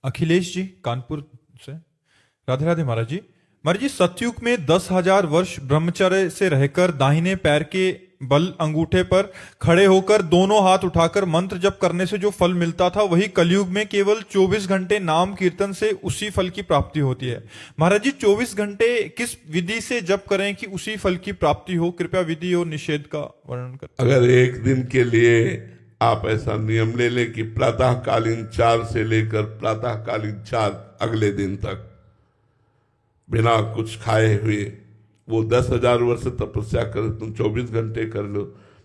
अखिलेश जी कानपुर से। राधे राधे महाराज जी। महाराज जी, सतयुग में 10,000 वर्ष ब्रह्मचर्य से रहकर दाहिने पैर के बल अंगूठे पर खड़े होकर दोनों हाथ उठाकर मंत्र जप करने से जो फल मिलता था, वही कलयुग में केवल 24 घंटे नाम कीर्तन से उसी फल की प्राप्ति होती है। महाराज जी, 24 घंटे किस विधि से जप करें कि उसी फल की प्राप्ति हो? कृपया विधि और निषेध का वर्णन करें। अगर एक दिन के लिए आप ऐसा नियम ले लें कि प्रातःकालीन 4 से लेकर प्रातःकालीन 4 अगले दिन तक बिना कुछ खाए हुए वो 10,000 वर्ष तपस्या करे, तुम 24 घंटे कर लो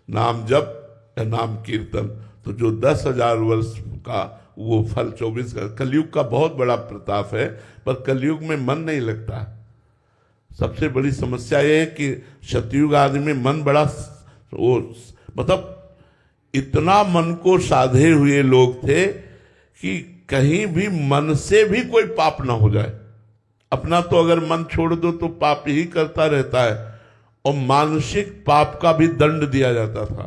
नाम जप या नाम कीर्तन, तो जो 10,000 वर्ष का वो फल 24 घंटे। कलयुग का बहुत बड़ा प्रताप है, पर कलयुग में मन नहीं लगता। सबसे बड़ी समस्या ये है कि सतयुग आदि में मन बड़ा वो मतलब इतना मन को साधे हुए लोग थे कि कहीं भी मन से भी कोई पाप ना हो जाए। अपना तो अगर मन छोड़ दो तो पाप ही करता रहता है, और मानसिक पाप का भी दंड दिया जाता था।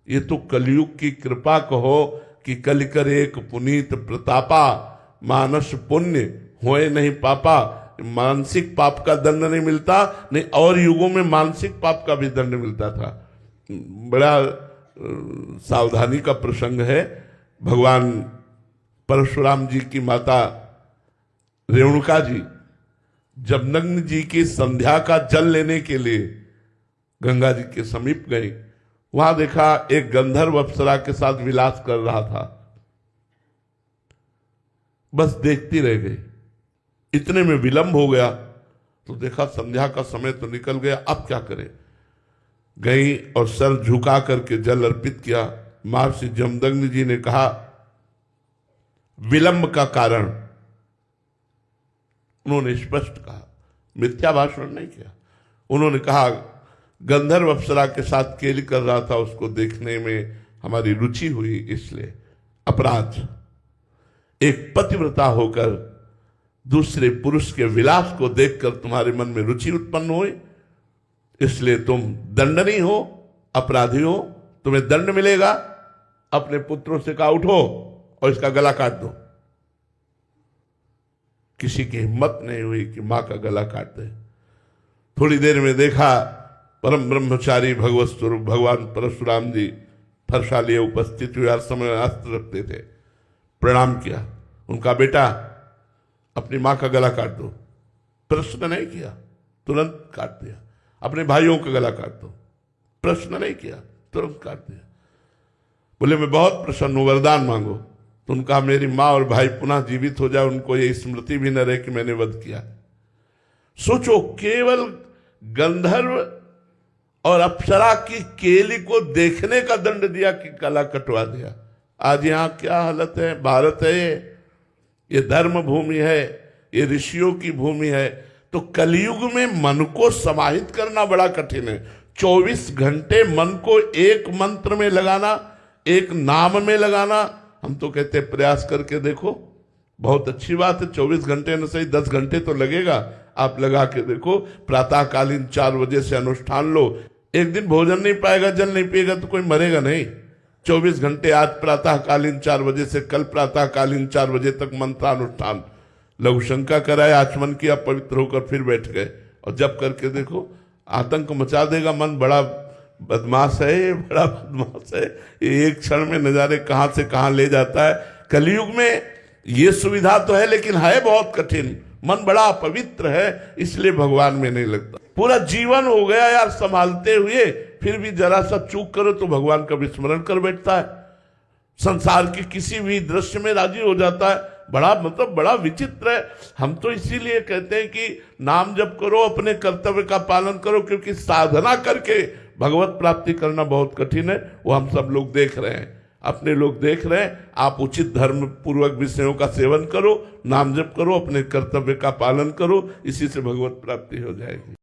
ये तो कलयुग की कृपा कहो कि कल कर एक पुनीत प्रतापा, मानस पुण्य होए नहीं पापा। मानसिक पाप का दंड नहीं मिलता, नहीं और युगों में मानसिक पाप का भी दंड मिलता था। बड़ा सावधानी का प्रसंग है। भगवान परशुराम जी की माता रेणुका जी जब नग्न जी की संध्या का जल लेने के लिए गंगा जी के समीप गई, वहां देखा एक गंधर्व अप्सरा के साथ विलास कर रहा था। बस देखती रह गई। इतने में विलंब हो गया तो देखा संध्या का समय तो निकल गया, अब क्या करे। गई और सर झुका करके जल अर्पित किया। महर्षि जमदग्नि जी ने कहा विलंब का कारण, उन्होंने स्पष्ट कहा, मिथ्या भाषण नहीं किया। उन्होंने कहा गंधर्व अप्सरा के साथ केली कर रहा था, उसको देखने में हमारी रुचि हुई, इसलिए अपराध। एक पतिव्रता होकर दूसरे पुरुष के विलास को देखकर तुम्हारे मन में रुचि उत्पन्न हुई, इसलिए तुम दंडनीय हो, अपराधी हो, तुम्हें दंड मिलेगा। अपने पुत्रों से कहा उठो और इसका गला काट दो। किसी की हिम्मत नहीं हुई कि मां का गला काट दे। थोड़ी देर में देखा परम ब्रह्मचारी भगवत स्वरूप भगवान परशुराम जी फरसा लिए उपस्थित हुए, हर समय अस्त्र रखते थे। प्रणाम किया, उनका बेटा अपनी मां का गला काट दो। प्रश्न नहीं किया, तुरंत काट दिया। अपने भाइयों का गला काट दो, प्रश्न नहीं किया, तुरंत काट दिया। बोले मैं बहुत प्रसन्न हूं, वरदान मांगो। तो उनका मेरी माँ और भाई पुनः जीवित हो जाए, उनको ये स्मृति भी न रहे कि मैंने वध किया। सोचो, केवल गंधर्व और अप्सरा की केली को देखने का दंड दिया कि गला कटवा दिया। आज यहाँ क्या हालत है। भारत है ये धर्म भूमि है, ये ऋषियों की भूमि है। तो कलयुग में मन को समाहित करना बड़ा कठिन है। 24 घंटे मन को एक मंत्र में लगाना, एक नाम में लगाना। हम तो कहते हैं प्रयास करके देखो, बहुत अच्छी बात है। 24 घंटे न सही 10 घंटे तो लगेगा, आप लगा के देखो। प्रातःकालीन 4 बजे से अनुष्ठान लो। एक दिन भोजन नहीं पाएगा, जल नहीं पिएगा तो कोई मरेगा नहीं। 24 घंटे आज प्रातःकालीन 4 बजे से कल प्रातःकालीन 4 बजे तक मंत्रानुष्ठान। लघु शंका कराए, आचमन किया, पवित्र होकर फिर बैठ गए और जब करके देखो, आतंक मचा देगा। मन बड़ा बदमाश है, ये बड़ा बदमाश है। ये एक क्षण में नजारे कहां से कहां ले जाता है। कलयुग में ये सुविधा तो है, लेकिन है बहुत कठिन। मन बड़ा पवित्र है, इसलिए भगवान में नहीं लगता। पूरा जीवन हो गया यार संभालते हुए, फिर भी जरा सा चूक करो तो भगवान का विस्मरण कर बैठता है। संसार के किसी भी दृश्य में राजी हो जाता है। बड़ा मतलब बड़ा विचित्र है। हम तो इसीलिए कहते हैं कि नाम जप करो, अपने कर्तव्य का पालन करो, क्योंकि साधना करके भगवत प्राप्ति करना बहुत कठिन है। वो हम सब लोग देख रहे हैं, अपने लोग देख रहे हैं। आप उचित धर्म पूर्वक विषयों का सेवन करो, नाम जप करो, अपने कर्तव्य का पालन करो, इसी से भगवत प्राप्ति हो जाएगी।